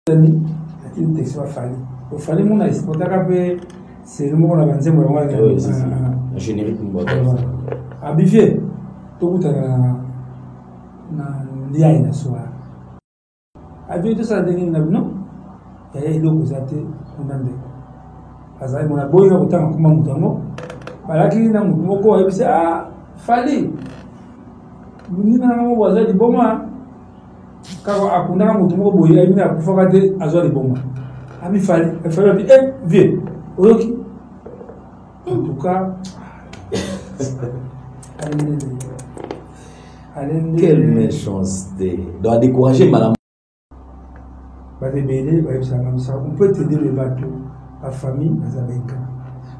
lakini texte bafali ofali mona isipotaka pe seri moko na banzembo ya wana na générique mbota abivie tokutana na ndiai na soir abivie tosala ndenge na bino yaya eloko eza te kuna ndeko azali mona boyi na kotanga kuma moto yango balaki na motu moko ayebisi fali nina nango bo aza liboma kaka akundaka motu moko boye ayebini akufaka te azwa liboma ami fali abi vie oyoki en tout cas quelle méchanceté doit décourager madame on peut t'aider le bateau la famille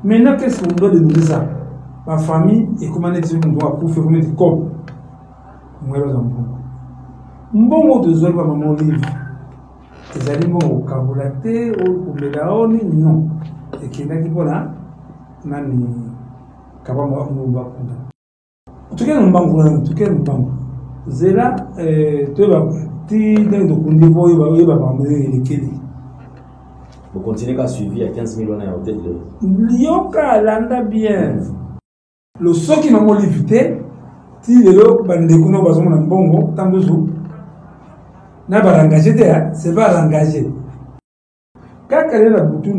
maintenant qu'est-ce qu'on doit demander ça la famille et comment est-ce qu'on doit couper comment est-ce comme mbongo tozwaki bamama olive ezali mbongo kokabola te komela oni non ekendaki mpona nani kabamba bakunda tukene mbangu zela toyeba ti ndenge tokundi po oyeba bamelekeli bokontinue ka suivi ya 15 000 wana ya hotel yoka alanda bien lo soki mama olive te ti lelo bandeko no bazomona mbongo ntango ozu na barangage te c'est pas l'engagé kaka lelo butu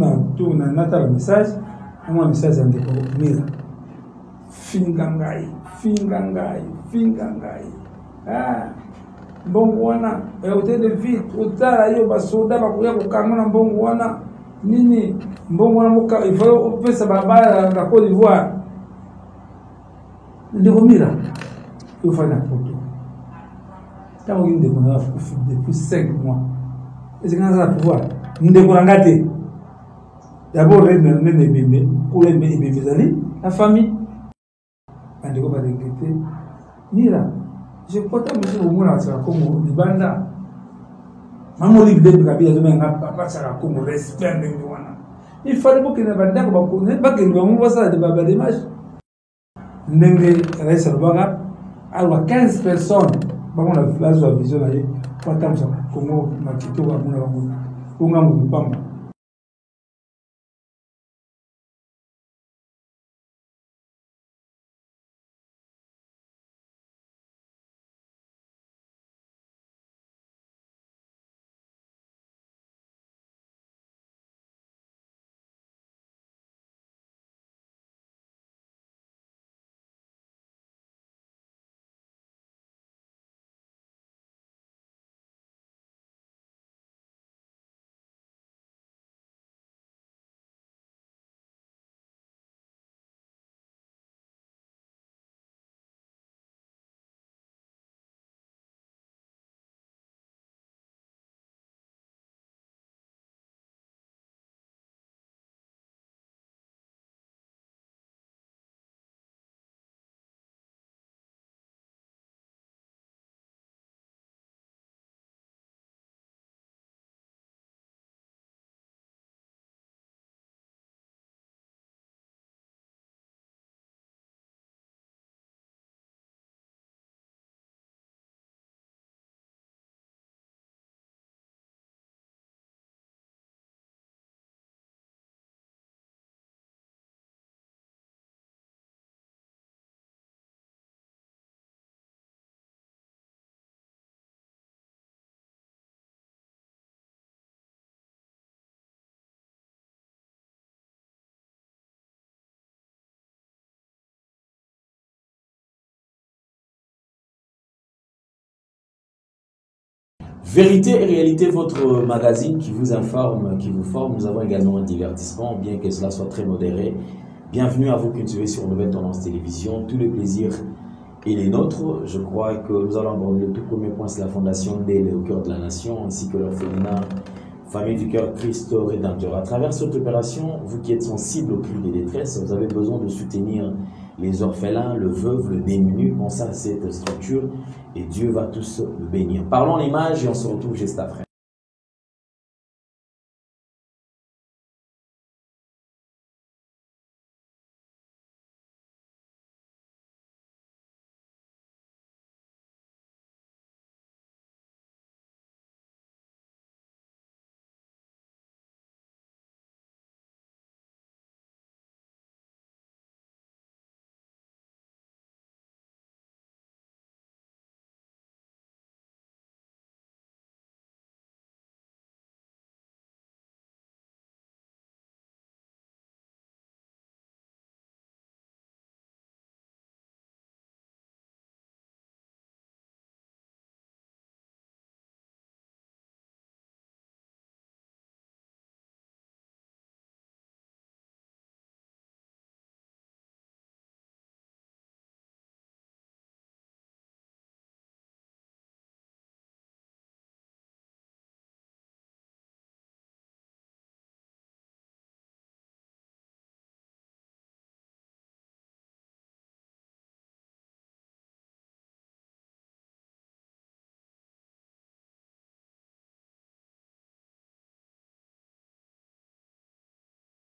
na natala message amwa message ya ndeko mira finga ngai mbongo wana hotel de ville otala yo basoda bakoya kokanga na mbongo wana nini mbongo wana moka il faut opesa babaya na Côte d'Ivoire ndeko mira ofana poto tango ndeko na depuis 5 mois est-ce que ça va pouvoir ndeko nanga te d'abord ne bébé pour les bébés zali la famille ndeko ba décréter mira je crois que monsieur omona ça comme libanda maman olive de kabila de menga papa ça comme respect de wana il fallait que ne banda ko ba ne ba ke ngo basa de baba de match ndenge resa baga alwa 15 personnes bamona la vision na ye patamsa como makito ba mona ba mona unga mu pamba. Vérité et réalité, votre magazine qui vous informe, qui vous forme. Nous avons également un divertissement, bien que cela soit très modéré. Bienvenue à vous qui nous suivez sur Nouvelle Tendance Télévision. Tout le plaisir est les nôtres. Je crois que nous allons aborder le tout premier point, c'est la fondation d'Elle au cœur de la nation, ainsi que l'orphelinat Famille du Cœur Christ Rédempteur. À travers cette opération, vous qui êtes sensible au cri des détresses, vous avez besoin de soutenir les orphelins, le veuve, le démuni. Pensez à cette structure et Dieu va tous le bénir. Parlons l'image et on se retrouve juste après.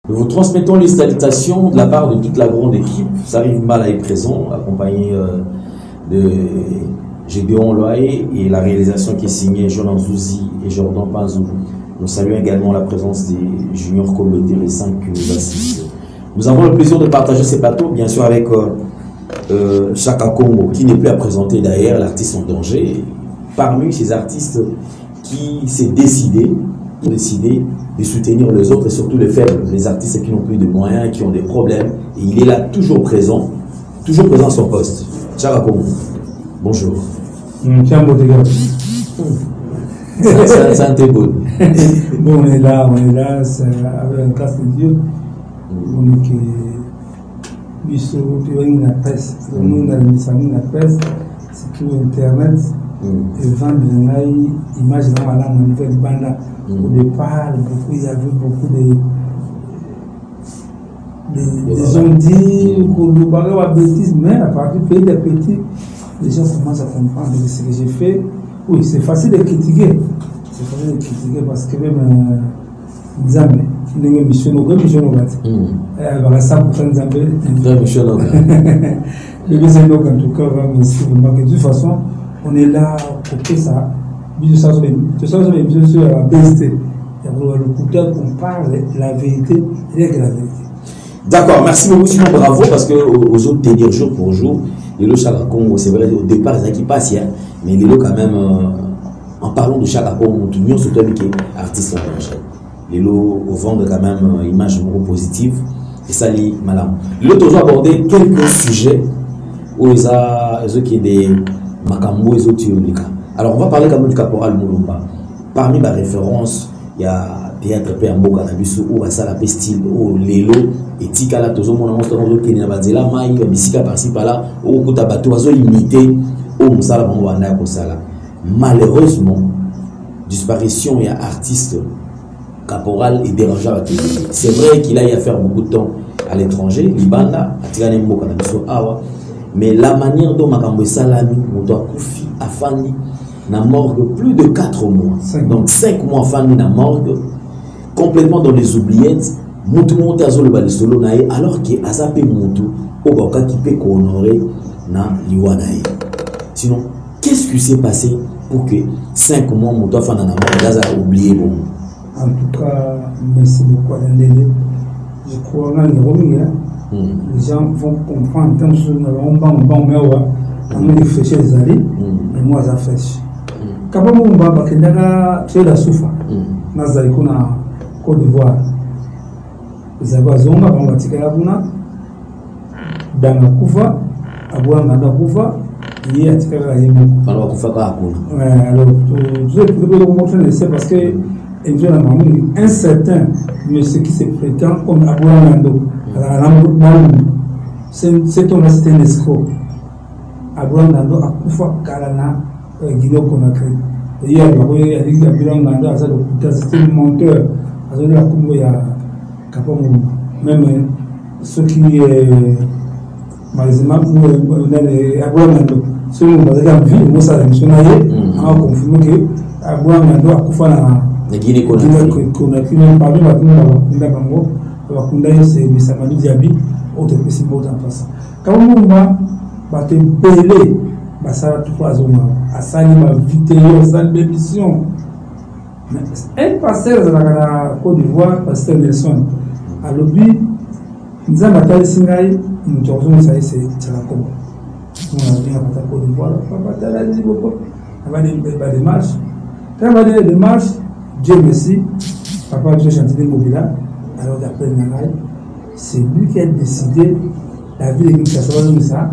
Nous vous transmettons les salutations de la part de toute la grande équipe. Sarim Mbala est présent, accompagné de Gédéon Loaé et la réalisation qui est signée Jonan Zouzi et Jordan Panzou. Nous saluons également la présence des juniors communautés récents qui nous assistent. Nous avons le plaisir de partager ces plateaux, bien sûr, avec Chaka Congo, qui n'est plus à présenter d'ailleurs, l'artiste en danger. Parmi ces artistes qui s'est décidé de soutenir les autres et surtout les faibles, les artistes qui n'ont plus de moyens, qui ont des problèmes. Et il est là toujours présent à son poste. Chaka Congo, bonjour. Ça un bon. Bon, on est là, c'est avec un casse de Dieu. On est que Bissot, tu vois, une presse. Nous, on a mis ça, une presse, c'est tout Internet. Et vendre une image dans la nouvelle bande. Au départ, il y avait beaucoup des ondits, de bêtises, mais à partir du pays des petits, les gens commencent à comprendre ce que j'ai fait. Oui, c'est facile de critiquer. C'est facile de critiquer parce que même Nzambe, il y a une mission au Gati. Voilà ça pour faire Nzambe. Le deuxième donc en tout cas, de toute façon, on est là pour que ça. Tout ça, sur les vidéos sur la BST. Le couteau qu'on parle la vérité, rien que la vérité. D'accord, merci beaucoup, sinon bravo, parce que aux autres, te dire jour pour jour, les lots Chaka Congo, c'est vrai, au départ, c'est qui passe, mais les lots quand même, en parlant de Chaka Congo, tout le monde se trouve qui est artiste en danger. Les lots vendent quand même une image beaucoup positive, et ça lit madame. Les lots ont abordé quelques sujets où ils ont qui des macambo, ils ont tué. Alors on va parler quand même du caporal Moulumba. Parmi les références, il y a Théâtre Péambo Canabiso, où ça la style, où Lélo, et Tikala, Tozo, mon amour, qui n'est pas là, Maï, Bissika par-ci par-là, où Koutabato, ils ont imité, où Moussala, Mouana, Kosala. Malheureusement, disparition, il y a artiste, caporal et dérangeur. C'est vrai qu'il a eu à faire beaucoup de temps à l'étranger, Libanda, à Tiranembo Canabiso, Awa, mais la manière dont Makambo Salami, on doit Koufi, Afani, na morgue plus de 4 mois. Donc 5 mois Fanny na morgue, complètement dans les oubliettes. Moutou monte à Zolo Balistolo nae, alors que Azapé Moutou, au Baka qui peut honorer na Liwanae. Sinon, qu'est-ce qui s'est passé pour que 5 mois Moutou Fanny na morgue, Gaza a oublié bon? En tout cas, merci beaucoup à l'Indélé. Je crois que les gens vont comprendre tant que nous avons réfléchi les alliés, et moi ça fait. Quand on va à la soufa, dans la Côte d'Ivoire, les Abazonga, on va tirer la bouna, dans la Koufa, à boire dans la Koufa, et à tirer la Yémou. Alors, je peux vous montrer, c'est parce que un certain monsieur qui se prétend comme Abouamando, c'est un escroc. Abouamando a Koufa Kalana, Guido Conakry. Hier, il y a Abouamando, c'est un monteur, il y a Kapamou. Même ceux qui malheureusement, Abouamando, ceux qui ont vu, ils ont confirmé que Abouamando a Koufa. Guinée Conakry, parmi les Bango, c'est le Samadi Diaby, autre possible en passant. Quand on va te belé, ça va tout croiser, à ça, il va vidéo, ça l'émission. Un pasteur de la Côte d'Ivoire, pasteur Nelson, à l'objet, nous avons battu Singaï, nous avons ça, c'est la Congo. On a bien battu la Côte d'Ivoire, on va battre la Zimbabwe, on va des démarches. Quand on va des démarches, Dieu merci, papa Dieu Chantilly Mobila, alors d'après Nanaï, c'est lui qui a décidé la vie de Kinshasa,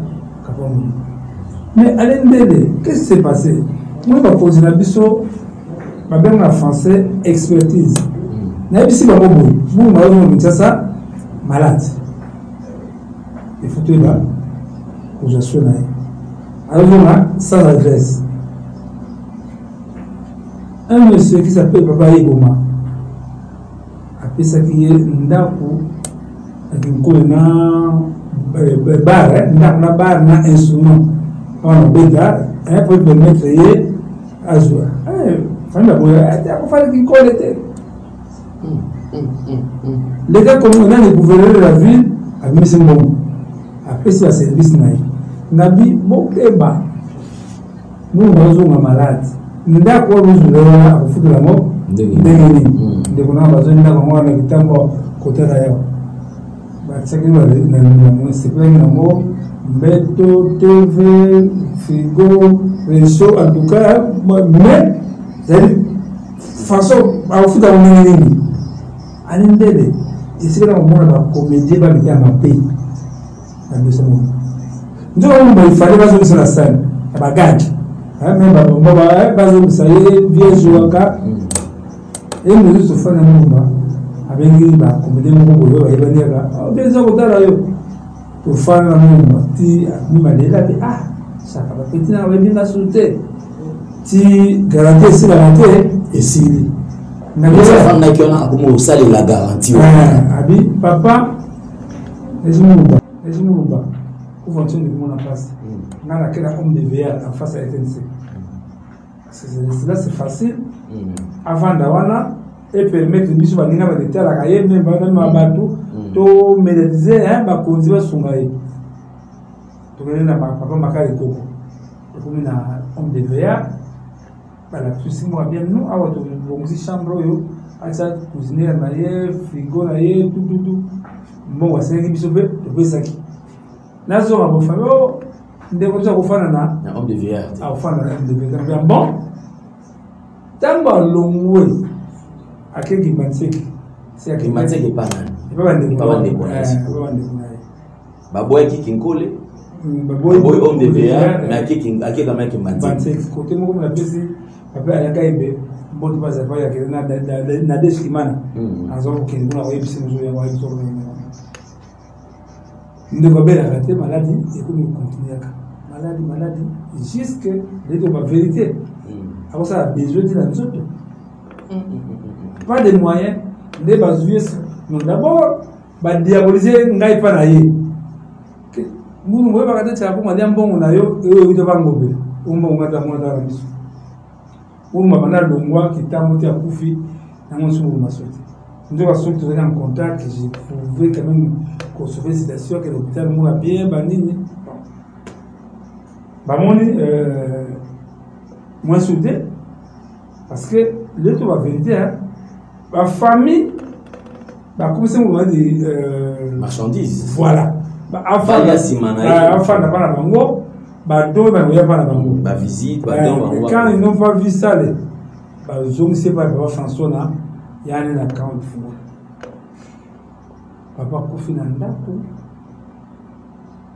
mais à l'endemain, qu'est-ce qui s'est passé? Moi, je vais poser la biseau, je vais bien en français, expertise. Je vais ici, je vais ça, malade. Il faut que là, pour que je sois là. Alors, là, sans adresse. Un monsieur qui s'appelle Papa Yegoma, après ça qui est Ndaku, avec une colonne, bar, instrument, on a béda, un peu de mettre à jouer. Il fallait qu'il colle. Les gars, comme on a le gouverneur de la ville, a mis ce mot. Après, c'est un service. Nabi, bon, eba. Nous, nous sommes malades. Nous avons besoin de foutre la mort. De qu'on a besoin de avoir un temps côté d'ailleurs. C'est que nous c'est pas une mort. Métaux, TV, frigo, réseau, en tout cas, mais, façon, à foutre la mort. Alindele, ici là on voit la comédie va mettre à ma pays. Dans ce moment. Nous il fallait pas sur la scène, la bagage. Même pas ça y est, vieux jouaka. Et nous se faisons un mouvement avec la comédie mon il va dire là, des gens au là pour faire un mouvement. Ti là ah, ça va petit na bien la sauter. Ti garantie c'est la rentrée et si la garantie. Abi, papa, laisse-moi pas. Où fonctionne le monde en face. On a laquelle homme de VR en face à SNC. Là, c'est facile. Avant d'avoir et permettre de nous aller dans les terres à cahier, même à bateau, to médiatiser, bah, qu'on dit son gars. Tu connais la papa Makari Koko. Comme un homme de VR. Voilà, tout ce qui bien nous, à votre chambre, à sa cuisine, à frigo, tout. Bon, c'est un épisode de Besaki. Là, on va faire, des choses à faire, un homme de VR. À faire un homme de VR. Bon, tant que long way, à quel qui m'attire, c'est à quel qui m'attire pas mal. Il pas de Baboy qui colle. Baboy homme de VR, mais à quel gamin qui m'attire. Côté moi, comme la PC. Après, il y a quand même bon pas ça va y a na des kimana azo qui nous a yebisi nous ya wa izo ne va bien arrêter maladie et comme continuer maladie jusque les deux la vérité alors ça a besoin de la autres pas de moyens de baser non d'abord ba diaboliser ngai pa na ye nous va regarder ça pour dire bon on a yo de bangobe on va ngata la biso ou ma longwa qui t'a monté à Koufi, dans mon sous ma sortie. Nous avons surtout en contact que j'ai trouvé quand même qu'on sauver cette situation que l'hôpital m'a bien banni. Moi soudé parce que le tout va vérité la famille comme ça on va dire marchandises. Voilà. Enfin n'a pas la bango. Visite, quand ils n'ont pas vu ça, je ne sais pas, François, il y a un account. Papa Koufi Nandako,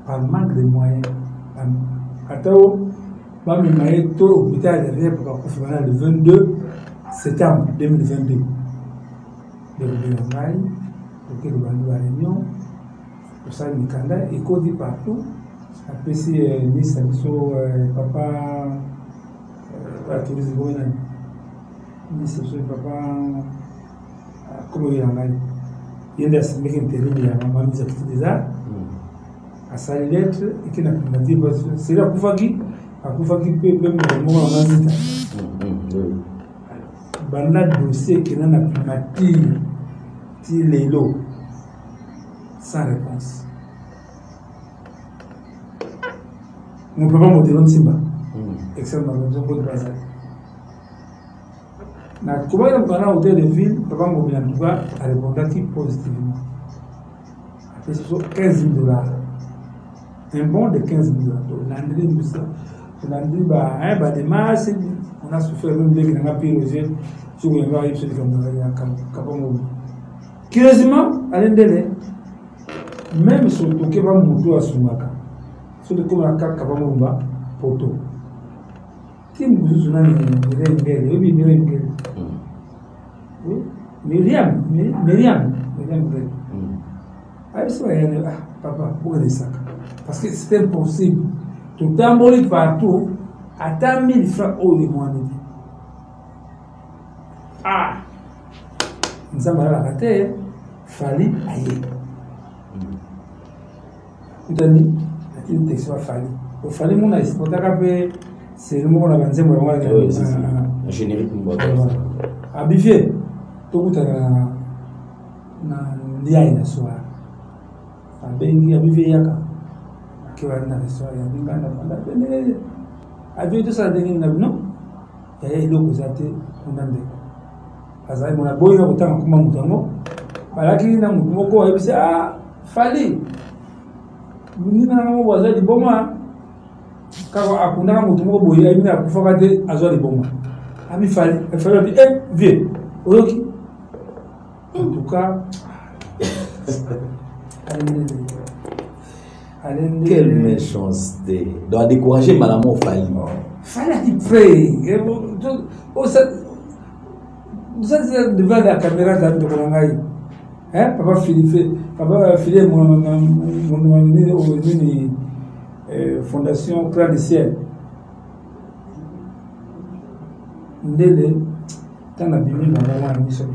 par manque de moyens. Attends, je vais aller au hôpital de Papa Koufi le 22 septembre 2022. Le Bénin, le Bandou à Réunion, le Sal Mikanda, et Cody partout. Après, si Miss Abisso, papa, tourisme, Miss Abisso, papa, comment il y en a? Il y a des aspects qui interviennent, il y a ma mise à petit déjà. À sa lettre, et qui n'a pas dit, c'est là Koufaki, à Koufaki peut même le moment en Azita. Banda dossier qui n'a pas dit les lots, sans réponse. Mon papa m'a dit non Simba. Excellent, je vais vous passer. Comment il y a un hôtel de ville, papa m'a dit en tout cas, a répondu positivement. Après, ce sont $15,000. Un bon de $15,000. L'année de ça. L'année de mars, on a souffert même dès qu'on a payé aux yeux. Je vais voir les choses comme ça. Curieusement, à l'indélé, même sur le toqué, va monter à Soumaka. Sur le coup, la carte Kabamumba, poto. Qui me dit Myriam. Papa, pour les sacs. Parce que c'est impossible. Tout embolé partout, à tant 1000 francs au mois. Ah! Nous avons la terre, fallait ailleurs. Vous avez une texte fallait. Il fallait mon aïs. Pour t'acaper, c'est le mot qu'on a avancé. Oui, c'est ça. Un générique. Habifié. Tout le monde na liai na soir abengi abive yaka kiwa na soir ya binga na panda bene abive to sa dengi na bino ya eloko zate onande azai mona boyi na kutanga kuma mutango balaki na moko ayebisi fali nina na mo waza liboma kako akunda mutu moko boyi ayebina akufaka te azwa liboma ami fali bi vieux oyoki en tout cas quelle méchanceté doit décourager madame Fali fallait qu'il prie ça c'est devant la caméra de Konangai papa Philippe mon fondation Plan du Ciel ndele tana bimi maman na mission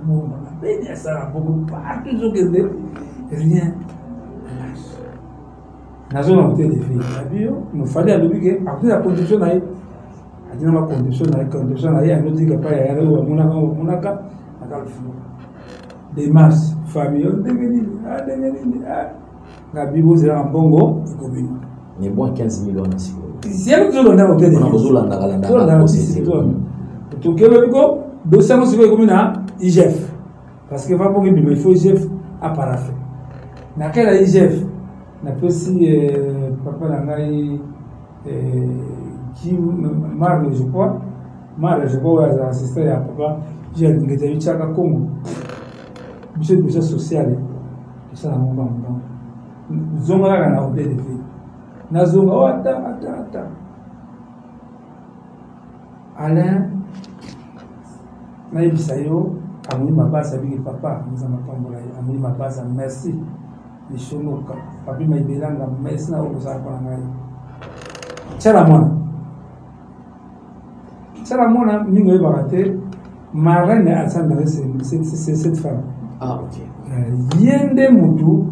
mon bébé ça beaucoup pas toujours que rien nazo na hotel de filles abio no fallait à lui que après la condition là adina ma condition là ya no diga pa ya ro munaka akalfu des masses famille deveni na bibo zera mbongo ikobini ni bon 15 millions na siko si elle zo na hotel de filles to kebe biko do samo siko ikomina IGF parce que va pour il faut IGF à parafé na quelle IGF na pesi papa na ngai qui marre je crois aux assistants ya papa j'ai ngete bichaka kongo monsieur de social ça na mba zonga na hotel de filles na zonga ata Alain na ibisayo amuni mabasa bigi papa nza mapambola amuni mabasa merci nishonoka papi maibelanga merci na okosa kwa ngai Chala mona mingo yebakate marraine atsanda cette femme ok yende mutu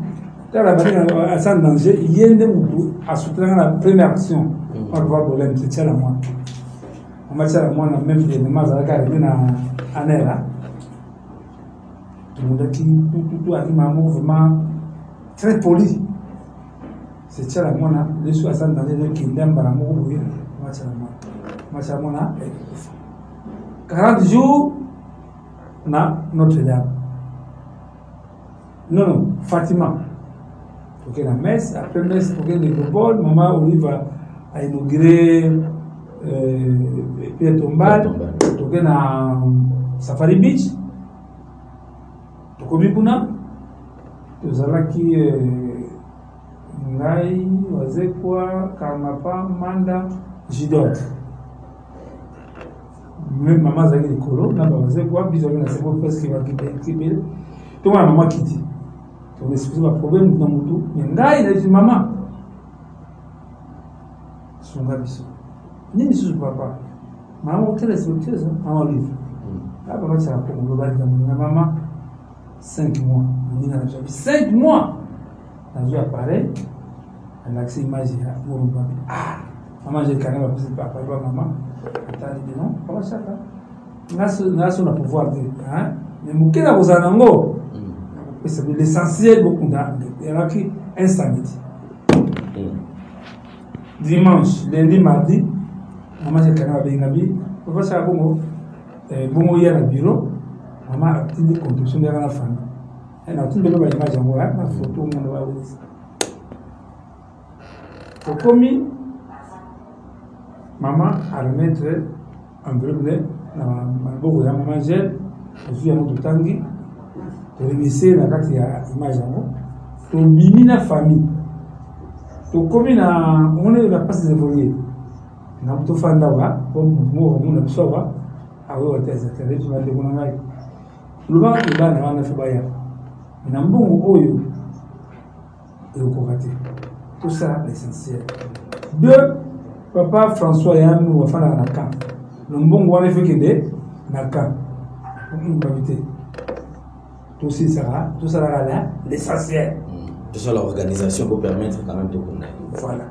tala bana atsanda danger yende mutu asutanga la première action on va problème c'est chala mona amachara mona même des maza kare na anela tout le monde tout a un mouvement très poli c'est chala mona les 60 dans les kindem bara mo buye machara mona 40 jours na Notre-Dame non Fatima ok la messe après messe pour le global maman Olive a inauguré Pierre Tombal toke na Safari Beach tokomi kuna tozalaki ngai wazekwa Kamapa Manda Jidot même maman zaki likolo na wazekwa biso na sebo presque va kibel to maman kiti to m'excuse pas problème na mutu ngai na maman sunga biso nini susu papa maman hôtel c'est autre chose maman livre là papa ça pour global na maman 5 mois nini na 5 mois na appareil un accès image à Morumba maman j'ai quand même pas papa maman attends non comment ça naso na pouvoir de mais mukela kozana ngo c'est l'essentiel beaucoup d'argent qui instabilité dimanche lundi mardi maman j'ai quand même bengabi papa ça bongo ya na bureau maman a petite contribution de la famille elle a tout de l'image en moi ma photo mon va aussi pour commis maman a remettre un bleu na maboko ya maman gel je ya moto tangi to remisser na kati ya image yango to bimi na famille to commis na on est la passe d'évoluer na moto fanda wa mo na bisowa awo wateza tele tu bande kuna ngai luba ibana wana fibaya na mbongo oyo ekokati tout ça l'essentiel deux papa François Yannou wa fana na camp le mbongo wana fekende na camp mbabité tout ça là l'essentiel tout ça l'organisation pour permettre quand même de connaître voilà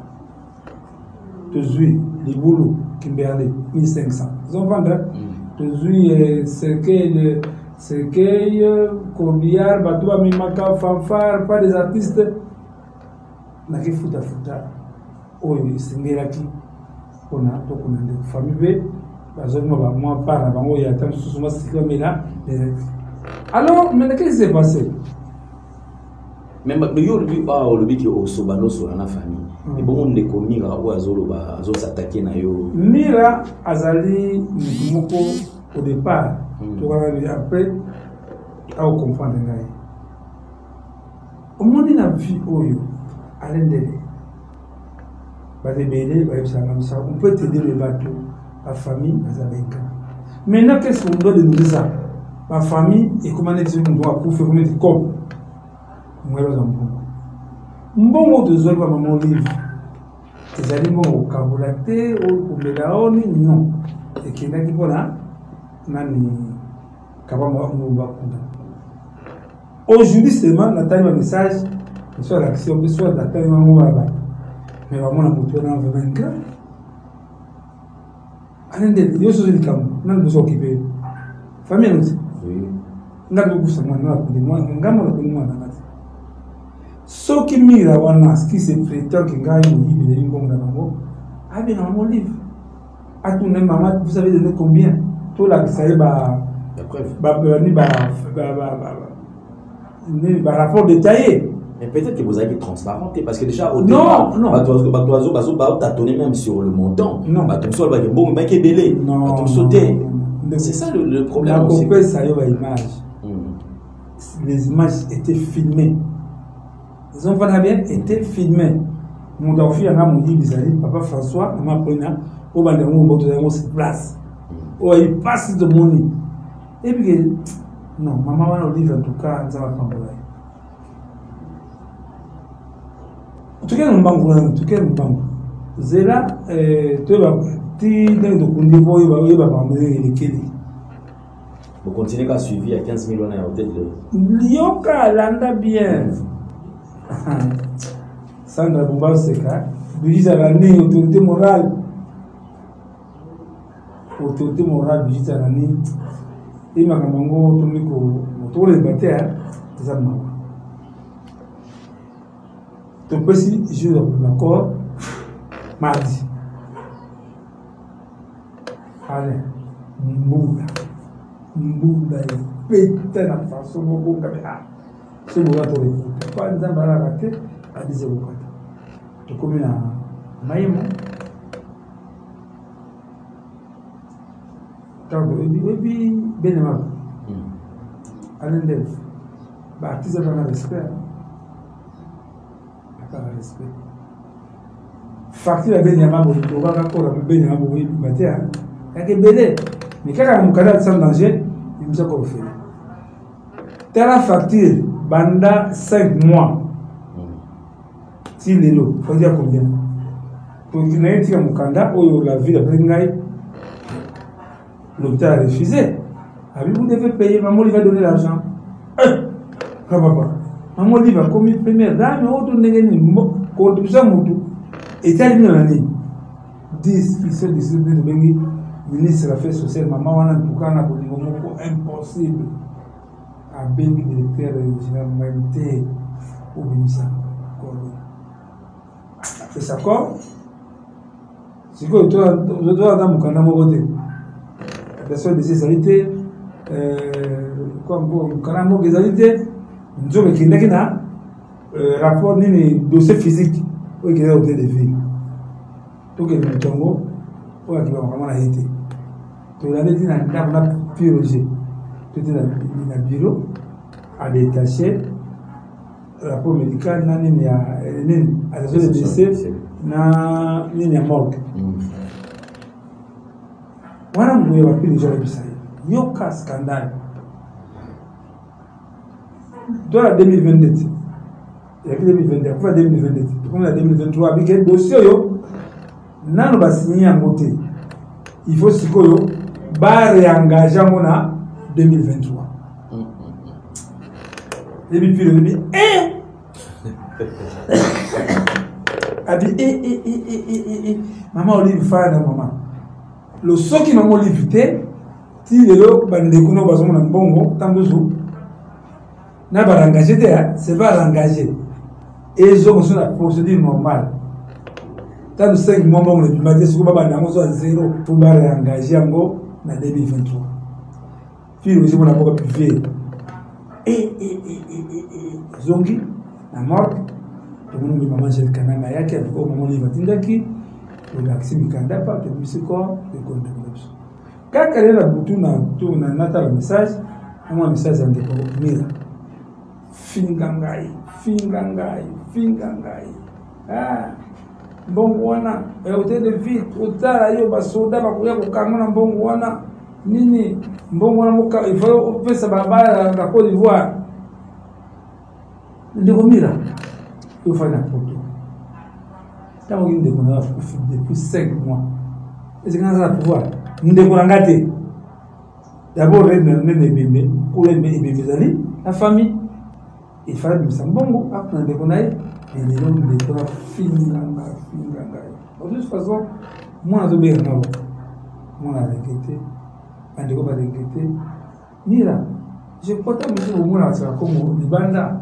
toujours les boulots qui me 1500 ils ont vendu toujours c'est que cercueil, corbillard, bateau mimaka, fanfare, pas des artistes. Naki futa. Oh, singelaki. On a des familles. Moi, par avant, il y a tant de choses qui là. Alors, mais qu'est-ce qui s'est passé? Mais le but au sobano sur la famille. Et bon, on est comme Mira ou Azoloba, Azo s'attaquer na yo. Mira Azali Moko au départ. Après, à comprendre. Au moins, il a vu Oyo, à l'endélé. On peut t'aider le bateau, la famille, maintenant, qu'est-ce qu'on doit de nous ça? Ma famille, et comment est-ce qu'on doit pour faire comme moi, bon, de zone par mon livre. Les animaux au cabulaté, au mélaoni, non. Et qui n'a pas nani kabama mouba kunda. Aujourd'hui seulement la taille de message, soit l'action, soit la taille de mouba. Mais vraiment la moto dans 20 grammes. Allez, yo so di kamu, nan do so kipe. Famille nous. Oui. Ngado kusama na ko di moi, ngamo la ko moi na. Ce qui mira wana, ce qui se prétend que gagne au livre de l'Ingonga Nango, a bien dans mon livre. A tout le maman, vous savez donner combien? Tout là, ça y est, rapport détaillé. Mais peut-être que vous avez transparenté, parce que déjà au départ, non. T'as donné même sur le montant. Non. C'est ça le problème. La copie, ça y est, l'image. Les images étaient filmées. Les enfants étaient filmés. Mon enfant a dit papa François, maman Pena, au Bandamou, au sur place. Il passe de mon lit. Et puis, non, maman va nous dire en tout cas, ça va prendre. En tout cas, nous banques. Zéla, tu vas dans le niveau, il va prendre les clés. Vous continuez à suivre à 15 millions à hôtel de Lyoka, landa bien. Sandra Bouba Seka, Brigitte Arani, autorité morale. Brigitte Arani, et Makamango, Tomiko, autour des batailles, des amants. Tu peux si je d'accord, mardi. Allez, Mboula, pété la façon, mon caméra. C'est bon, pas de temps à rater à 10 euros. Tu communes à Maïmo. Et puis, Benema. À l'endel. Artiste dans le respect. Pas le respect. Facture à Benema, on va encore à Benema, on va dire. Il y a des bébés. Mais quand on a un canal sans danger, il nous a encore fait. Telle la facture. Banda 5 mois. Si les lots, il faut dire combien? Pour qu'il n'ait pas de candidat, la ville après Ngaï, l'hôpital a refusé. Vous devez payer, maman lui va donner l'argent. Maman lui va commettre première dame, autre n'est contribution moutou. Et t'as mis en ligne. 10 qui sont décidés de venir, ministre de l'Affaires sociales, maman, on a tout cas, impossible. A bengi directeur général humanité au Bénissa. C'est ça quoi? C'est quoi toi dans mon canal côté? La personne de spécialité comme canal mo spécialité nous avons qui n'a rapport ni dossier physique au qui est au de vie. Tout que le Congo ou qui va vraiment la été. Tout la dit na purgé. Tout est dans le bureau, à détacher, rapport médical, à la zone de décès, à la morgue. Voilà, vous avez appris les gens de ça. Il y a un scandale. Dans la 2022, il y a 2022, après 2022, comme la 2023, avec un dossier, il y a un signé en côté. Il faut que vous réengager en 2023. Et puis le bébé, maman Olive fait maman. Le son qui maman Olive était, ti lelo bandeko no bazomona mbongo tambuzu na barangagé te, c'est pas engagé. Et ils ont la procédure normale. Dans le 5 mois, on a dit que nous avons 0 pour réengager en 2023. Puis nous avons encore privé. Et Zongi, la mort, tout le monde a mangé le canal, il y a au moment où il va t'indiquer, il a accès à Mikandapa, il a mis ce corps, il a compté. Quand il y a la bouton, on a un message, un message en découvert. Fingangai. Ah, mbongo wana hotel de ville utara hiyo basoda bakuya kukangana mbongo wana nini mbongo wana muka ifo pesa barabara la Côte d'Ivoire ndiko mira ufanya photo tango inde kuna depuis 5 mois ezikaanza pouvoir ndeko ngate d'abord ne bébé pour les bébés zali la famille il fallait que ça bongo après on déconnaille et les gens de toi finanga. De toute façon moi on a bien moi on a regretté on déco pas regretté mira je crois que monsieur au moins ça comme libanda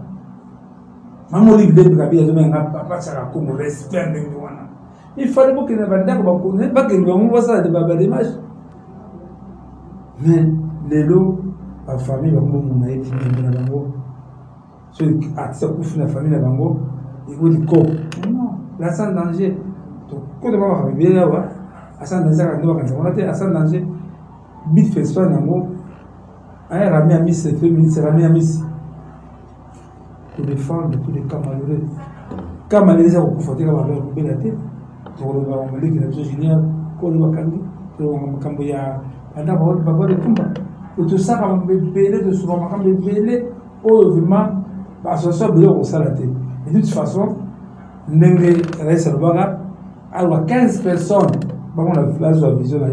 maman livre de kabila de menga papa ça comme respect de wana il fallait que ne banda ko ba ne pas que nous va ça de baba de match mais les lots la famille va mon été na bango so accès pour la famille la bango il faut du corps non la sans danger to ko de ba famille là wa asan danger ka ndo ka on a asan danger bit fait soit nango ay rami ami c'est féminin c'est rami ami pour défendre tous les cas malheureux quand malheureux ça ko foter ka ba ko bela te to ko ba mo leki na so génial ko le bakandi to ko makambo ya anda ba de tumba tout ça va me belé de souvent makambo belé au vraiment parce que ça veut dire ça la tête. Et de toute façon, n'engagez reste le bagarre. Alors 15 personnes, bah on a la vision là,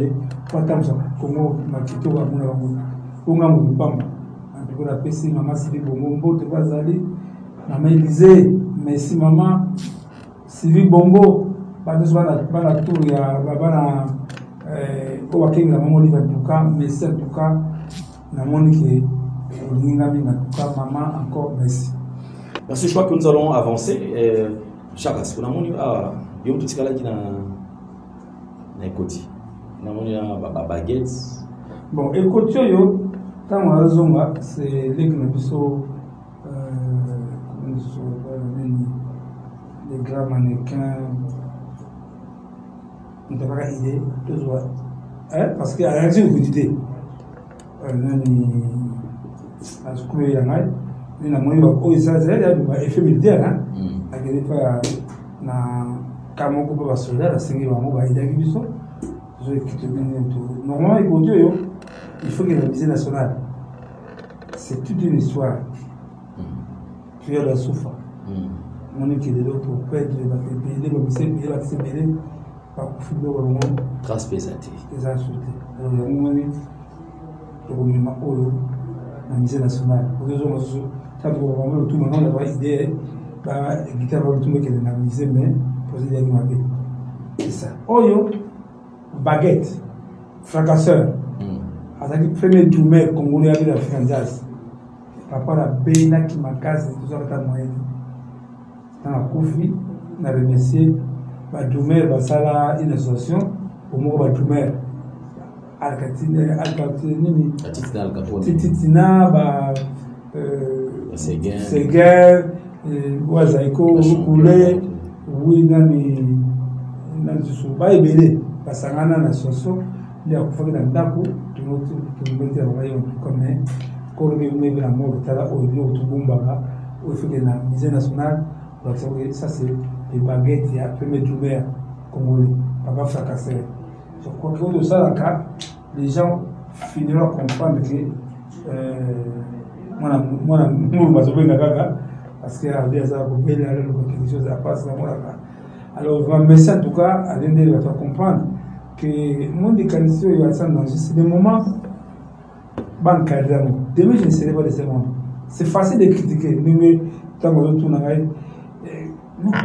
pas tant ça. Comment makito va mon amour, on a mon pamba. En tout cas la PC maman Sylvie Bongo, mbo te vas aller. Maman Élisée, merci maman Sylvie Bongo. Pas de soin la tour il y a baba au waking la maman livre en tout cas, mais c'est en tout cas la monique qui maman encore merci. Merci, je crois que nous allons avancer. Chakas, on a mon yo tout ce dit na côté. On a mon baguette. Bon, et côté yo tant on a zonga c'est les gnabiso les grands mannequins. On n'a pas idée toujours. Parce que à la réaction vous dites nani asukuru ya ngai ni na moyo ko isaza ya ba effet militaire hein akeli fa na kamo ko ba soldat la singi ba mo ba idaki biso zo kitubini to normalement il faut yo il faut que la musée nationale c'est toute une histoire tu as la souffre on est qui de l'autre perdre ba pays le musée pays va se mêler pas pour fumer au monde trace pesante les insulter alors on est au minimum la musée nationale pour les gens ça doit vraiment tout maintenant la vraie idée bah guitare va tout mettre dans la musée mais poser des animaux c'est ça oyo baguette fracasseur azaki premier drummer congolais avec la française papa la bena qui m'a cassé tout ça dans moyen dans la kofi na remercier ba drummer ba sala une association pour moi ba drummer Alcatine nini Titina ba Seger Wazaiko Rukule oui nani so ba ebele basangana na soso ya kufaka na ndako tunote abayo comme ko me na mo tala o yo tubumba o fike na musée national parce que ça c'est les baguettes ya premier drummer congolais papa fracassé. Je crois que de ça, les gens finiront à comprendre que parce qu'il y a des quelque chose à passer. Alors, mais en tout cas, à l'endroit de comprendre que le monde des candidatures est en danger. C'est des moments bancaires. Demain, je ne serai pas de ce monde. C'est facile de critiquer. Mais tant que tout non,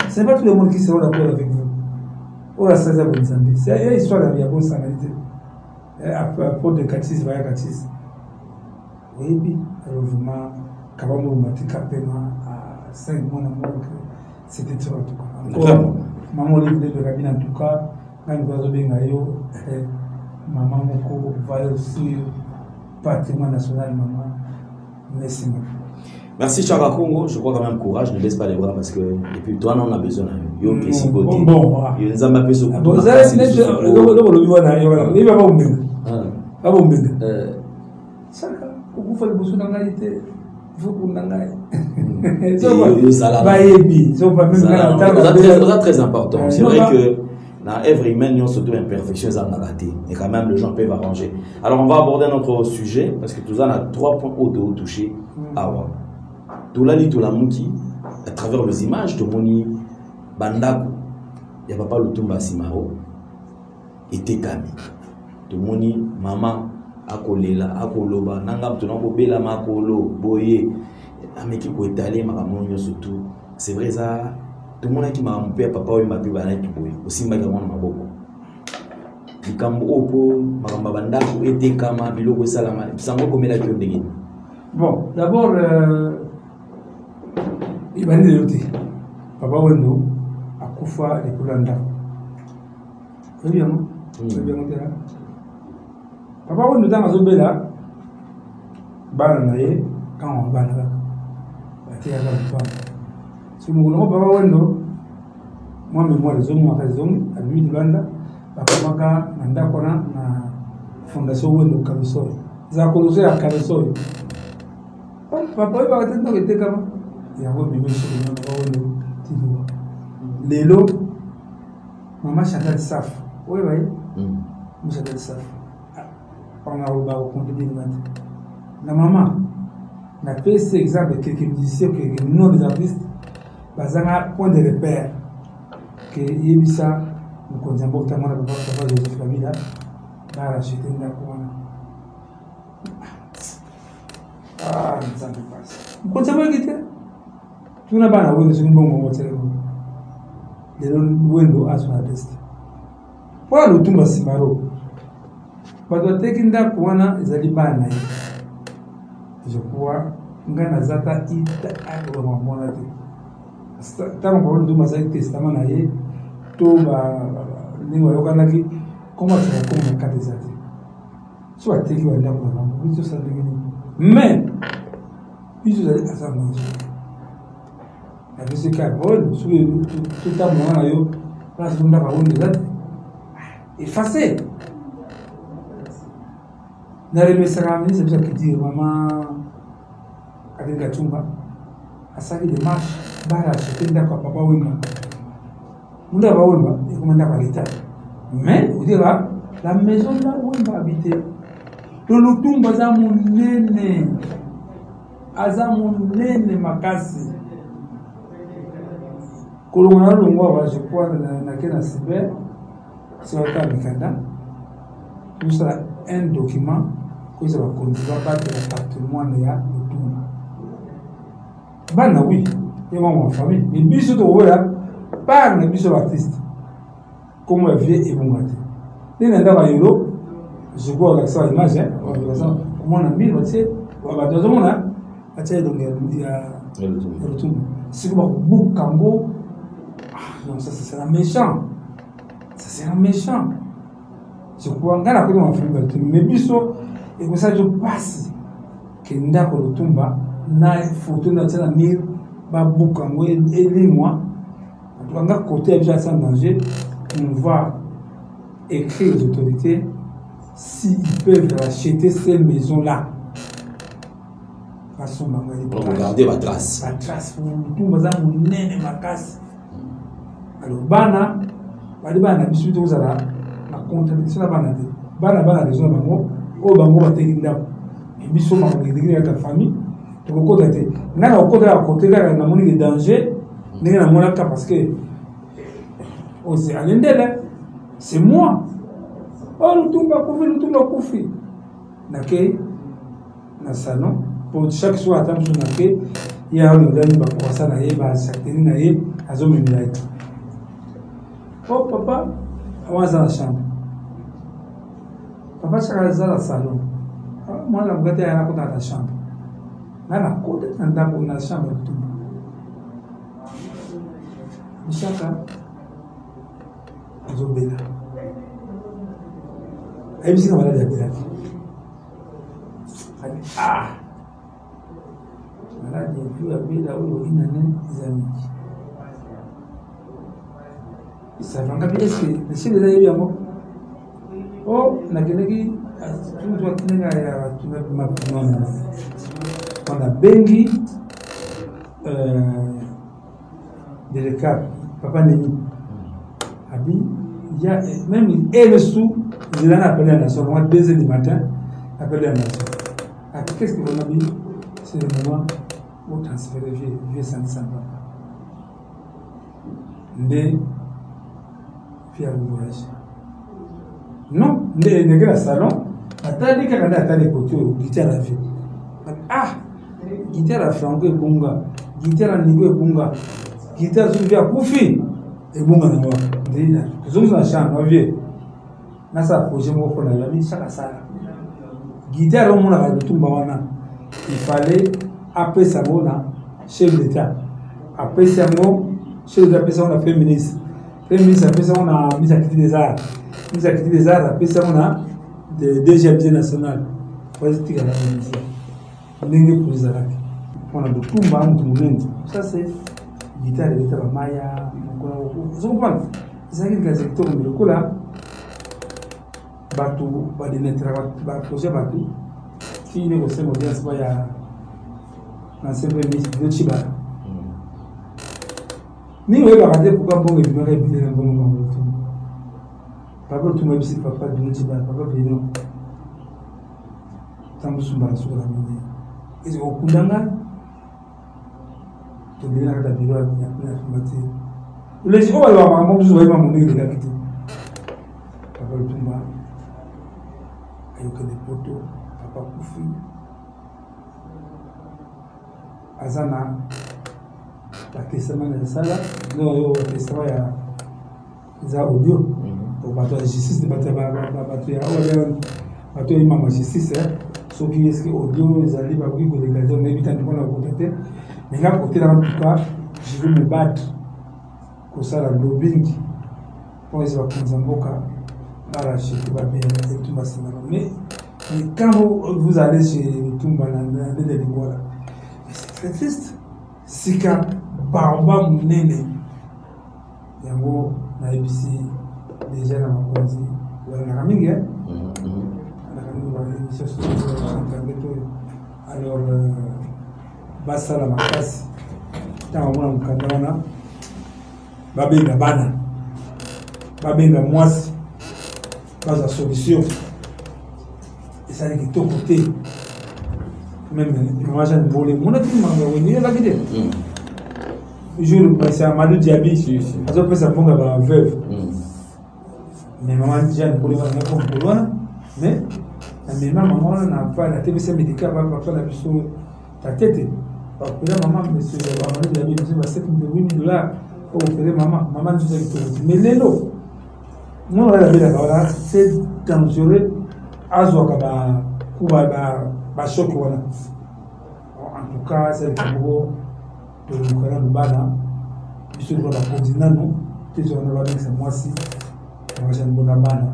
ce n'est pas tout le monde qui sera d'accord avec vous. Oh, la c'est une histoire de la vie, bonne sanité. Pour de Katis, vaya Katis. Oui, puis, heureusement, quand on m'a dit à 5 mois, c'était trop en tout cas. Encore, maman livre de cabine en tout cas, quand nous avons bien gaillot, maman Moko va aussi patrimoine national, maman. Merci. Merci Chaka Congo, je crois quand même courage, ne laisse pas les bras parce que et puis toi on a besoin yo qui si côté. Bon, il nous a mappé ce coup. Vous allez le vivre là, il va pas me. Ah bon me. Chaka, vous faites le besoin d'angalité. Vous pour n'angai. C'est très important. C'est vrai que dans l'œuvre humaine, nous sommes imperfections et quand même les gens peuvent arranger. Alors on va aborder notre sujet parce que tout ça on a 3 points hauts de toucher. Awa. Tout là, tout la mouki, à travers les images, tout le monde bandaku, il n'y a pas le tumba simaro, et tekami. Tout le monde, maman, akolela, akoloba, nangam, tout le monde, bela, makolo, boye, ameki ko étalé, makamonyo surtout. C'est vrai ça, tout le monde qui m'a monté, papa, ou m'a pu banaki boye, aussi m'a gamon maboko. Likambo opo, makamba bandaku, et tekama, biloko salama, sango komela ki ondegini. Bon, d'abord, il va dire que Papa Wendo a Koufa et Koulanda. C'est bien, non? C'est bien, Papa Wendo dans la zone là, Bananaye, quand on va là, si nous voulons Papa Wendo, moi, les zones, à lui de Landa, Papa Maka, Nanda Kona, na Fondation Wendo Kalusoi. Ça a commencé à Kalusoi. Papa, il va attendre que tu comment il y a un bébé sur le nom de Lélo, maman Chantal Saf. Oui, oui. Chantal Saf. On a au compte de la maman n'a fait cet exemple de quelques musiciens, quelques noms des artistes, basant à point de repère que Yébissa, nous connaissons beaucoup de papa Joseph Kabila, va racheter une commande. Ah, ça me passe. Vous savez que tu n'as pas de une bonne moitié. Les Wendo à son adresse. Pour le Tumba Simaro, pas de Tekinda Kouana, ils allaient pas naï. Je crois, Ngana Zata Ita Agro Monade. Tant qu'on parle de Mazaï Testament naï, Toba, Lingua Yoganaki, comment tu vas comme un cas des athées. Soit Teki Wanda Kouana, vous tous ça devient. Mais, ils ont dit à ça, non. La vie, c'est qu'à vol, tout le temps, on a eu, là, c'est une parole de date. Effacé. Dans les messages, c'est ça qui dit, maman, avec la tumba, à ça, il démarche, barrage, c'est un d'accord, papa, oui, on n'a pas oui, et comment on a pas l'état. Mais, vous dira, la maison là où on va habiter, le lutumba za munene aza munene makasi kolongana longwa ba je crois na kena cyber c'est un mikanda tout ça un document que ça va conduire pas de patrimoine ya lutumba bana oui et moi famille mais biso to wala par na biso artiste comme un vieux et bon gâté ni nda ba yolo. Je vois avec ça l'image, comment on a mis, tu sais, on va dans le monde, tu sais, donc il y a le tout. Si vous avez beaucoup de Cambo, non, ça c'est un méchant. Ça c'est un méchant. Je crois que la on a fait le tout. Mais biso, et comme ça je passe, que n'a pas le tumba, n'a photo n'a pas mis, bah beaucoup Cambo et lui moi, en tout cas côté déjà sans danger, on va écrire aux autorités. S'ils peuvent racheter ces maisons-là, regardez ma trace. Ma trace, tout le monde ma casse. Alors, Bana, Bana, je suis tous à la contradiction de Bana. Bana, les gens, au Bango, va take it down. Et Bissot m'a dit à ta famille, tu vas côté. N'a au côté à côté, là, il y a un danger, il y a un cas parce que c'est à l'endel, c'est moi. Oh, le tumba koufi. Nake, na salon, pour chaque soir, à temps, il y a un dernier pour ça, il y a un certain Oh, papa, on va dans la chambre. papa chaque zala salon moi la mugate yana kota na chambre na kota ndambo na chambre tout Chaka azobela ayebisi nga maladi ya belaki maladi epu ya bela oyo inane eza mingi savanga mpe eske esili eza yebi yango o nakendeki tutu atinenga ya tunamapimana wana bengi délicat papa Némi abi il y a même et le sou il a appelé la nation moi 2h du matin appelé la nation qu'est-ce que vous avez dit c'est le moment où transférer vieux sans papa ndé puis à voyage non ndé négé la salon atali kaka atali côté guitare à vie guitare à franco et bunga guitare à nigo et bunga guitare sur à koufi et bunga na moi ndina kuzungza na chambre vie na sa projet moko na yali chaque sala guitare au mona ba tumba wana il fallait appeler ça mona chef d'état appeler ça mo chef d'état pesa on a fait ministre appeler ça on a mis à quitter des arts appeler ça on a de DGMT national politique à la ministre ndenge pour les arabes on a de tumba mtu munene ça c'est guitare de la maya vous comprenez c'est ça que secteur de l'école batu ba de travail ba projet batu qui ne conseille bien ça ya na sempre de chiba ni we ba kade pour bon et bien bien bon papa tu m'as dit papa de chiba papa bien tangu sumba sur la mine et au kundanga to bien la biro ya mati le jour où la maman vous voyez maman de la quitter papa le tumba ayoka des poteaux papa koufi azana la testament de sala non testament ya za audio au bateau de justice de bateau ya bateau ya maman justice so qui est-ce que audio les alliés ba qui de garder on évite de prendre côté mais là côté là en tout cas je vais me battre pour ça la lobbying pour les Mboka arracher tout va bien et tout va se mais quand vous allez chez Tumba de l'Angola c'est très triste sika bamba munene yango na ABC déjà na makonzi na kamingi alors basala makasi tant on mukadana babenga bana babenga mwasi baza solution et ça dit que côté même moi j'ai volé mon ami m'a venu la guide jour passé à Madou Diaby ça peut ça ponga ba veuve mais maman déjà pour les pour loin mais mais maman n'a pas la TBC médicale va la biso ta tête parce que maman monsieur Madou Diaby nous va 7 millions de dollars pour opérer maman nous a dit mais lelo non la vie là c'est dangereux azoka ba kuba ba choc wana en tout cas c'est pour le canal bana biso ko la continent non toujours on va dire c'est moi si on va bonne bana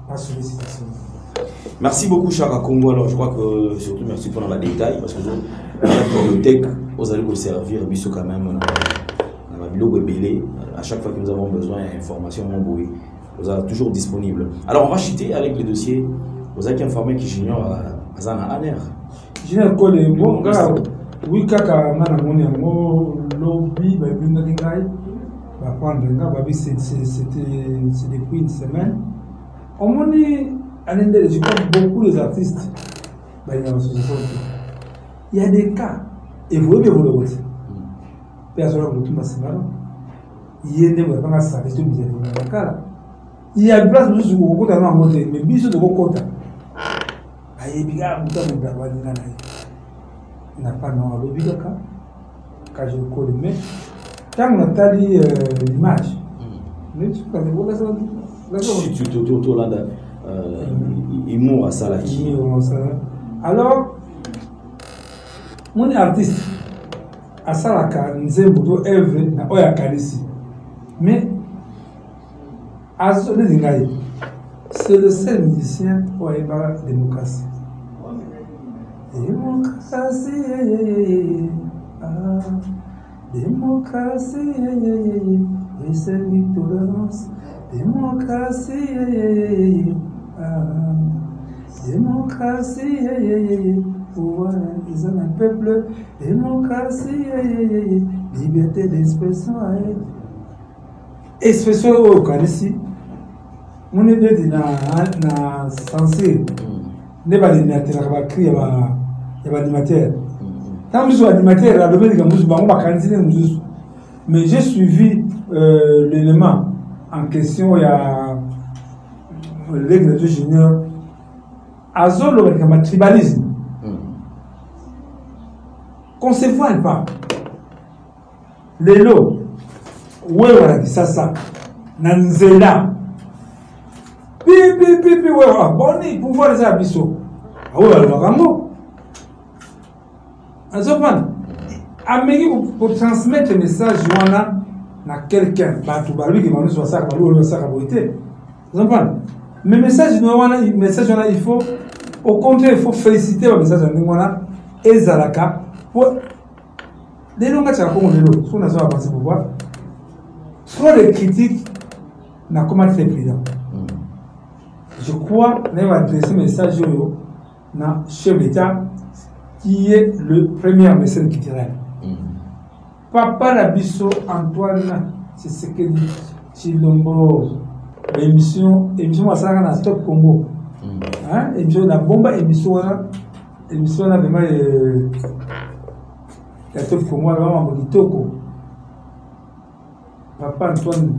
pas sollicitation. Merci beaucoup Chaka Congo. Alors je crois que surtout merci pour la détail parce que la bibliothèque vous allez vous servir biso quand même dans la bibliothèque à chaque fois que nous avons besoin d'informations vous êtes toujours disponible. Alors on va chuter avec les dossiers. Vous avez informé que j'ignore à Zana Aner. J'ignore quoi les bons gars. Oui, kaka mana moni yango lobby ba binga ngai ba prendre nga ba c'était depuis une semaine. On moni anende je crois beaucoup les artistes ba y a association. Il y a des cas et vous voyez vous le voyez. Personne ne tout masingalo. Il y a des gens qui ça c'est tout bizarre dans cas. Il y a une place où vous pouvez aller monter mais biso de kokota. Aye biga muta muta wadina na. N'a pas non à l'obligaka quand je colle mais quand on a tali l'image mais tu quand on voit ça tu là humour à Salaki. Alors, mon artiste à Salaka, nous avons beaucoup œuvre na oya kalisi. Mais c'est le seul musicien qui a la démocratie. Démocratie, démocratie, et c'est l'intolérance. Démocratie, démocratie, pouvoir des un peuple. Démocratie, liberté d'expression. Expression au Kalisi. On est dit na censé ne pas l'animateur va crier ya animateur tant que animateur la domaine comme nous ba kanzine nous mais j'ai suivi l'élément en question il y a l'église de junior azolo comme tribalisme concevoir pas lelo wewe kisasa na nzela pipi wewe boni pouvoir za biso awa lokambo azopan amegi pour transmettre le message wana na quelqu'un batu baluki ki manu sosa ka balu sosa ka boité azopan mais message no wana message wana il faut au contraire il faut féliciter le message wana ezalaka pour lelo ngata ko lelo sona zo avancer pouvoir trop de critiques na comment faire président. Je crois que nous avons adressé un message à chef d'État qui est le premier mécène culturel. Papa Labisso Antoine, c'est ce que dit Chilombo. L'émission à Top Congo. Émission la bombe, émission vraiment la Top Congo, vraiment Toko. Papa Antoine,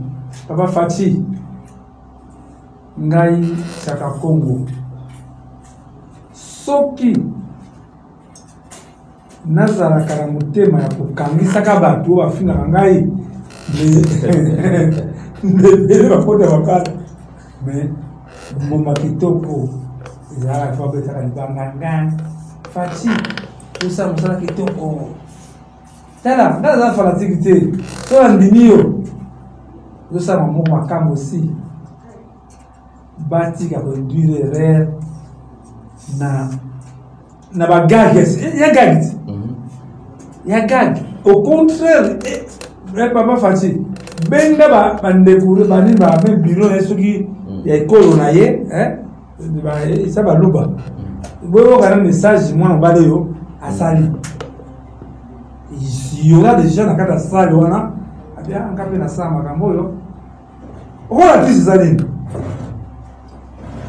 Papa Fati. Ngai Chaka Congo soki nazala karamutema ya kokangisa ka bato bafinga ngai mais bakote bakata mais moma kitoko ezala fa beta ka libanga fati usa musala kitoko tala ndaza fanatique te to andimio usa mamu makambo si bati ka conduire rêve na bagages ya gag au contraire papa Fati benga ba ndekuru bani ba même bureau esoki ya ekolo na ye ba isa ba luba boyo kana message mwana bale yo asali il y aura des gens dans la salle wana abia ngape na sama kamboyo ola tisizalini.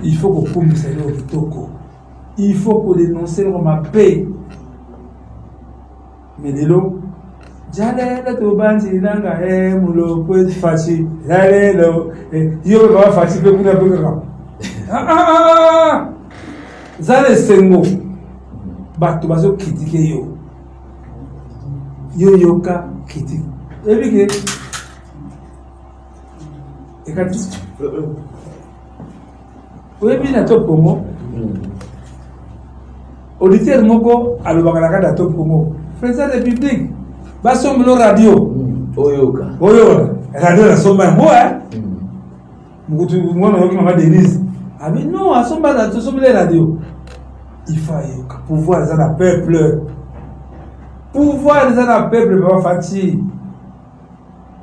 Il faut qu'on puisse aller au Kitoko. Il faut qu'on dénonce ma paix. Mais de l'eau, j'allais là tout bandi langa mulo peut faci. J'allais là, yo va faci peu kuna peu Zale sengo. Batu bazo critiquer yo. Yo yoka critique. Et puis que et quand oui, bien à Top Congo. Auditeur moko alobaka na Top Congo. Président de la République. Ba sombo radio. Oyoka. Radio la somba mo Mukutu mwana yoki mama Denise. Ah mais non, à somba la radio. Il faut pouvoir dans le peuple. Pouvoir dans le peuple va fati.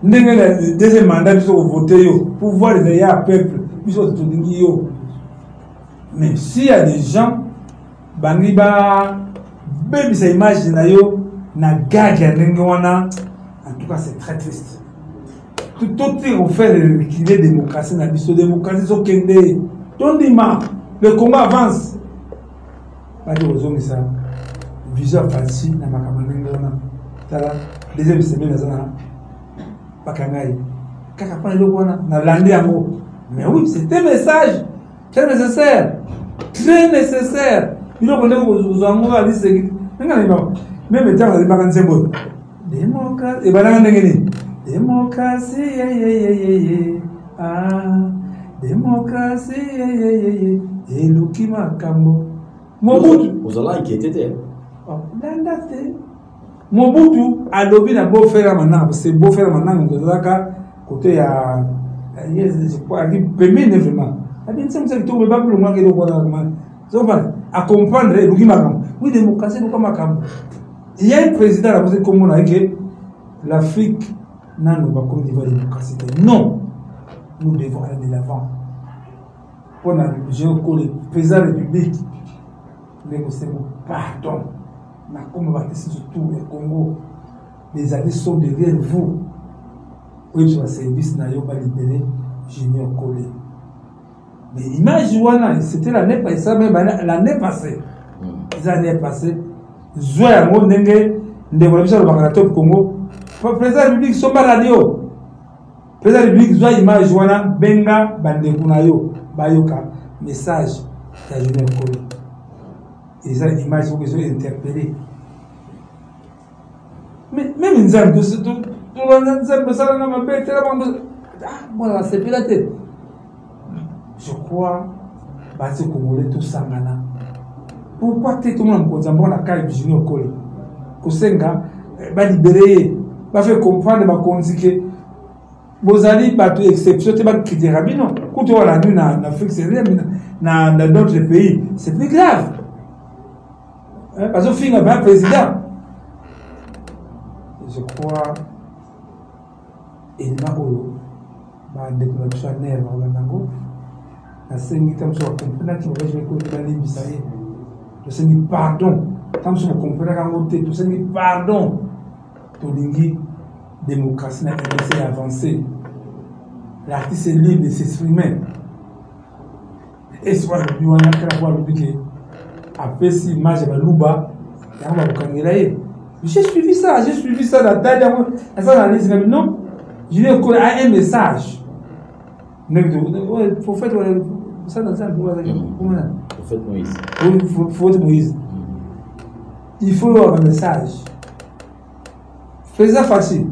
Ndenge le deuxième mandat biso voter yo. Pouvoir dans le peuple biso tundingi yo. Mais s'il y a des gens, Bangiba, baby, ça image na yo, na gag ya nengwana, en tout cas c'est très triste. Tout au fait de l'équilibre démocratie, na biso démocratie so kende, tondima, le combat avance. Pas de raison ça. Vision facile na makama nengwana. Tala deuxième semaine na zana. Pakangai. Kaka pa le wana na landi yango. Mais oui, c'est un message très nécessaire. Très nécessaire. Il faut que vous ayez dit même temps, vous avez dit démocratie. Et bien, démocratie. Démocratie, et Lukima Kambo. Mobutu. Vous allez inquiéter. Mobutu a lobby na beau faire maintenant, c'est beau faire maintenant, vous avez côté à. Je crois qu'il peut mener vraiment. A dit, c'est que tout le monde peut manquer de quoi à comprendre Lukima Kambo. Oui, démocratie, Lukima Kambo. Il y a un président là, vous savez comment on a dit que l'Afrique n'a pas comme d'Ivoire démocratie. Non, nous devons aller de l'avant. Pour le président de la République, négocier pardon. Mais comme on va tester surtout le Congo, les années sont derrière vous. Oui, je vais service n'a pas libéré Junior Collé. Mais imaginez, c'était l'année passée, même l'année passée. L'année passée. Zoya ngo ndenge ndéveloppement le top Congo président de la République somba radio président de la République zoya image wana benga bande kunayo bayoka message ya Junior Collé et ça image faut que je interpellé mais même une zone de ce tout le ça na mabete là voilà c'est pilaté je crois basi congolais tout sangana. Pourquoi tout le monde a la carte de Junior Collé? Kosenga, va libérer, va faire comprendre, va condiquer. Vous allez battre exception, tu vas quitter Rabino. Quand tu vas la nuit en Afrique, c'est rien, dans d'autres pays, c'est plus grave. Parce que fin un président. Je crois, il m'a dit, déclaration nerf, on va n'ango. La scène qui est comprendre qui va jouer contre la ligne, ça y est. Tout ce qui pardon, tant que vous comprenez qu'en côté, tout ce qui pardon, tout l'ingi démocratie n'a pas avancé. L'artiste est libre de s'exprimer. Et soit le bureau n'a qu'à voir le budget. Après, si image va louba, il y a un peu j'ai suivi ça dans la taille de non, je lui ai un message. Il faut faire ça dans un bureau. Prophète Moïse. Prophète Moïse. Il faut avoir un message. Faisez facile.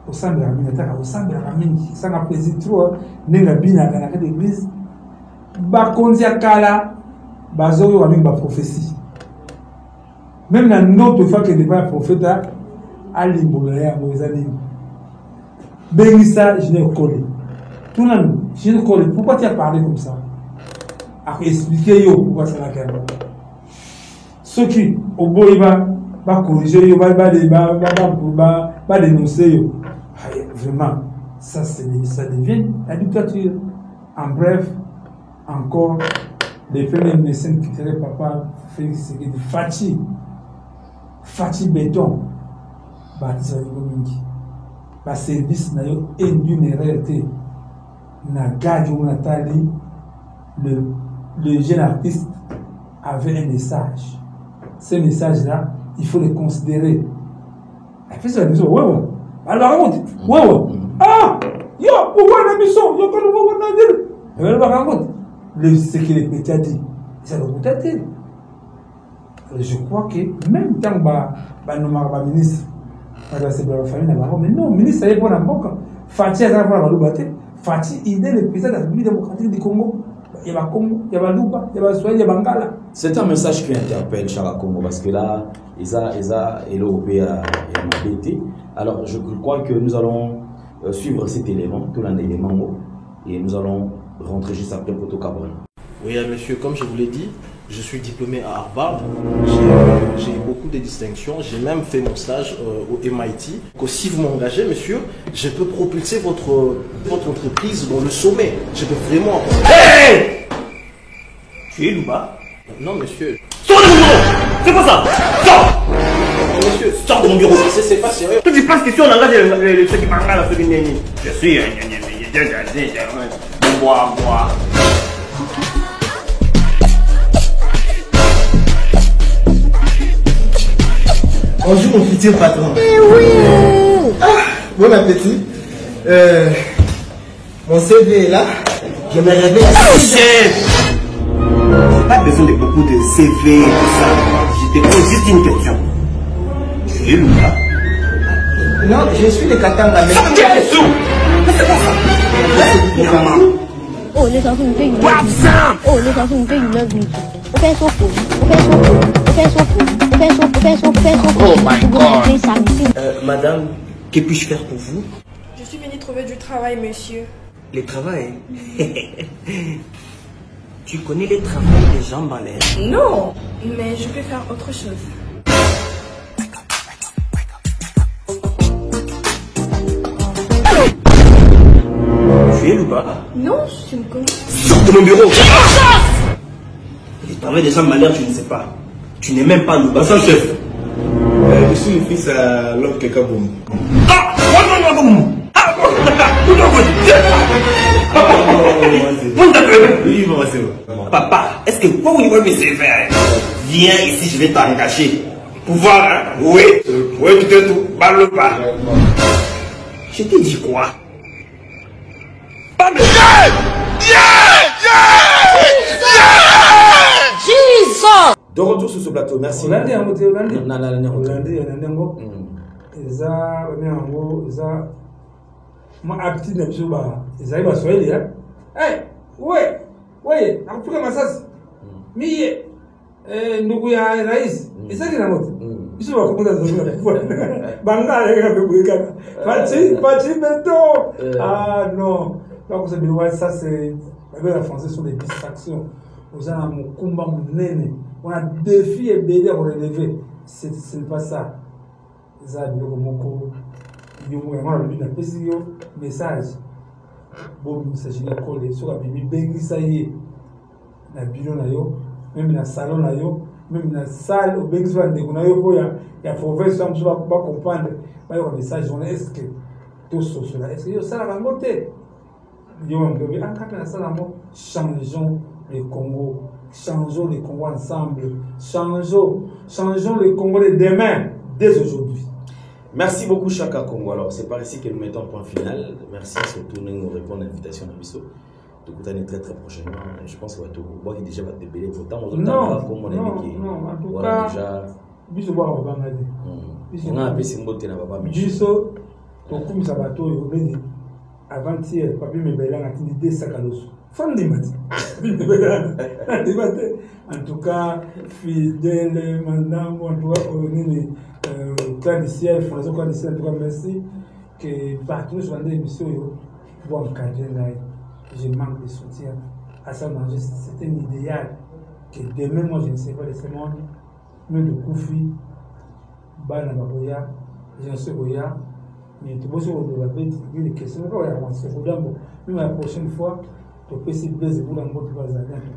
Au sein de la mine, au sein de la mine, ça n'a pas été trop. N'est-ce pas dans la l'église? Bakonzia Kala, Bazoyo a mis ma prophétie. Même dans notre fois que n'est pas un prophète, Ali Boulaya, Moïse. Bénissa, je n'ai collé. Tout le monde, je n'ai collé. Pourquoi tu as parlé comme ça? À expliquer pourquoi c'est la guerre. Ceux qui, au bout, ils vont corriger, ils vont dénoncer. Vraiment, ça devient la dictature. En bref, encore, les premiers médecins qui étaient papa, Félix Tshisekedi, Fati Béton, Baptiste Mingi. Le service n'a eu une erreur. N'a gagné Nathalie. Le jeune artiste avait un message. Ce message-là, il faut le considérer. Elle fait ça, ouais. Elle va raconter. Ouais. Ah! Yo, pourquoi la mission? Yo, quand on va dire. Elle va raconter. Ce que les petits a dit, ça doit peut-être. Je crois que même tant que le ministre, mais non, le ministre, il est pour la banque. Fati, il a Fati, il est le président de la République démocratique du Congo. Il y a Congo, il y a Luba, il y a Soya, il y a Bangala. C'est un message qui interpelle Charles Congo parce que là, Isa et l'Européen et MBT. Alors, je crois que nous allons suivre cet élément, tout l'un élément, et nous allons rentrer juste après Poto Cabron. Oui, monsieur, comme je vous l'ai dit, je suis diplômé à Harvard. J'ai eu beaucoup de distinctions. J'ai même fait mon stage au MIT. Donc, si vous m'engagez, monsieur, je peux propulser votre entreprise dans le sommet. Je peux vraiment... Hey! Tu es Luba? Non, monsieur. Sors de mon bureau! C'est quoi ça? Sors! Monsieur, sors de mon bureau! C'est pas sérieux. Tu penses que si on engage ceux qui parlent là, ceux qui n'ont je suis... Bois. Bonjour mon futur patron. Mais oui. Bon appétit. Mon CV est là. Je me réveille. Chef! J'ai pas besoin de beaucoup de CV et tout ça. Je te pose juste une question. Tu es Luka? Non, je suis de Katanga. Mais c'est quoi ça? Oh, Oh, les enfants me fait une love me. Oh, les enfants me fait une love me. On fait son fou. On fait son fou. On fait son fou. On fait son fou. On fait son fou. On fait son fou. Oh my God. Madame, que puis-je faire pour vous? Je suis venue trouver du travail, monsieur. Le travail. Tu connais le travail des jambes en l'air? Non, mais je peux faire autre chose. Tu es ou pas? Non, je ne connais pas. Sors de mon bureau! Le travail des jambes en l'air, tu ne sais pas. Tu n'es même pas Louba. Bonsoir, chef. Je suis le fils à l'homme Kekaboum. Oui, maman, c'est bon. Papa, est-ce que vous voulez me sévère? Viens ici, je vais t'engager. Pouvoir, hein? Oui. Oui, tu t'es tout. Parle pas. Je t'ai dit quoi? De retour sur ce plateau, merci. Hollandais, on était Hollandais. Hollandais. Hollandais, eza bango eza ma aptitude na biso ba eza ba Swahili hein. Ouais, nakupiga masasi. Miye ndugu ya rais. Eza kina moto. Biso ba kokoza zola kwa. Banga ya kubweka. Pachi beto. Ah non. Donc c'est bien ça c'est la français sont des distractions. Aux gens mukumba munene. On a défi et BD à relever. C'est pas ça. Ça biloko moko yongo yango na bina pesi yo message bon message na coller sur la bibi bengisa ye na biro na yo même na salon na yo même na salle au bengisa ndeko na yo po ya professeur mso ba comprendre ba yo message on est-ce que tout cela est-ce que yo ça la montée yo mbe akata na sala mo changeons le Congo ensemble changeons le Congo de demain dès aujourd'hui. Merci beaucoup Chaka Congo. Alors c'est par ici que nous mettons un point final. Merci surtout de nous répondre à l'invitation de Bisso. De Koutane très prochainement. Je pense que va tout voir qui déjà va te béler pour tant. Non, en tout cas déjà Bisso boire va pas Bisso on a appelé Simbote na papa Michel. Bisso to kumisa bato yo beni avant-hier papi me bela na tindi de sakalos. Femme de mati. En tout cas fidèle madame on doit revenir clan du ciel, fondation clan du ciel, en tout cas merci que partout sur l'émission pour encadrer là, je manque de soutien à ça manger, c'est un idéal que demain moi je ne sais pas de ce monde, mais de Koufi, Bana Baboya, je sais Boya, mais tu peux se retrouver des questions, même la prochaine fois, tu peux essayer de blesser pour la mode en tout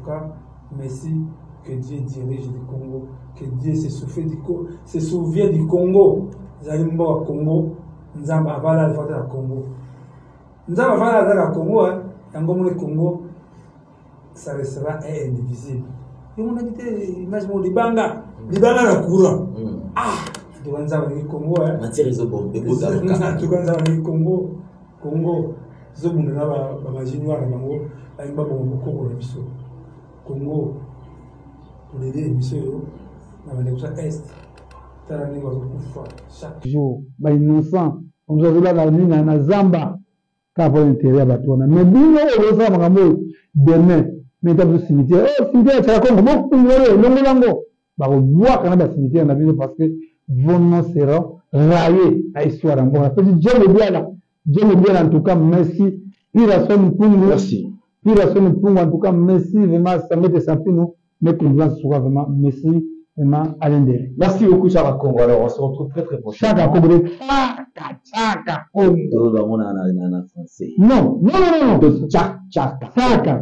cas, merci. Que Dieu dirige le Congo, que Dieu se souvient du Congo. Zalimbo au Congo, Nzamba avala le Congo. Nzamba avala le Congo, le Congo, ça restera indivisible. Et on a dit, imagine Libanga la courant. Ah, tu vas Nzamba le Congo, matière is bon, de tu vas Nzamba le Congo, Zobunda ba majinwa na bango, ayimba bon Congo la biso. Congo pour aider l'émission, chaque jour, innocent, on se voit la nuit dans Zamba, car pour l'intérêt à Batouana. Mais bien, on va faire demain, mais dans le cimetière, cimetière, c'est la con, longo, bah, on voit quand même le cimetière, on a vu parce que vos noms seront raillés à l'histoire. Dieu le bien, en tout cas, merci. Merci. En tout cas, merci vraiment, ça met des sampines. Mais confiance soit vraiment, merci vraiment à l'indé. Merci beaucoup Chaka Congo. Alors on se retrouve très prochainement. Chaka Congo. Français. Non. Chaka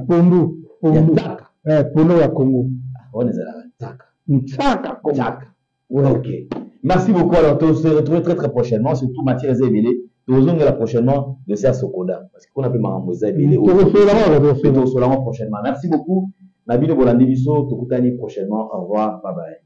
Congo. Pondo ya Congo. On est à Chaka Congo. Ok. Merci beaucoup. Alors on se retrouve très prochainement. Surtout Mathias Zébélé. Nous allons prochainement de Serre Sokoda. Parce qu'on appelle Maramboza Zébélé. Prochainement. Merci beaucoup. Nabino Bolandi Bisso, Tokutani prochainement. Au revoir. Bye bye.